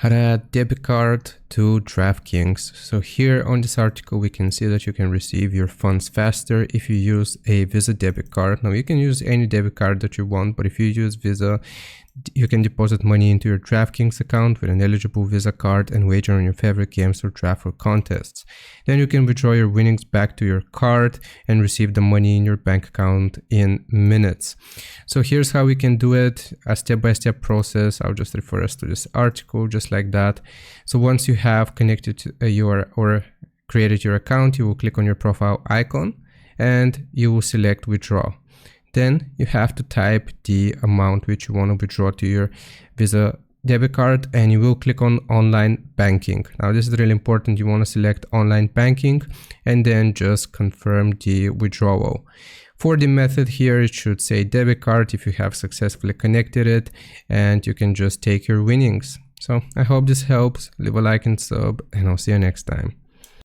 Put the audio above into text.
How to add debit card to DraftKings. So here on this article, we can see that you can receive your funds faster if you use a Visa debit card. Now you can use any debit card that you want, but if you use Visa, you can deposit money into your DraftKings account with an eligible Visa card and wager on your favorite games or draft or contests. Then you can withdraw your winnings back to your card and receive the money in your bank account in minutes. So here's how we can do it, a step-by-step process. I'll just refer us to this article just like that. So once you have connected to or created your account, you will click on your profile icon and you will select withdraw. Then you have to type the amount which you want to withdraw to your Visa debit card, and you will click on online banking. Now this is really important. You want to select online banking and then just confirm the withdrawal. For the method here, it should say debit card if you have successfully connected it, and you can just take your winnings. So I hope this helps. Leave a like and sub, and I'll see you next time.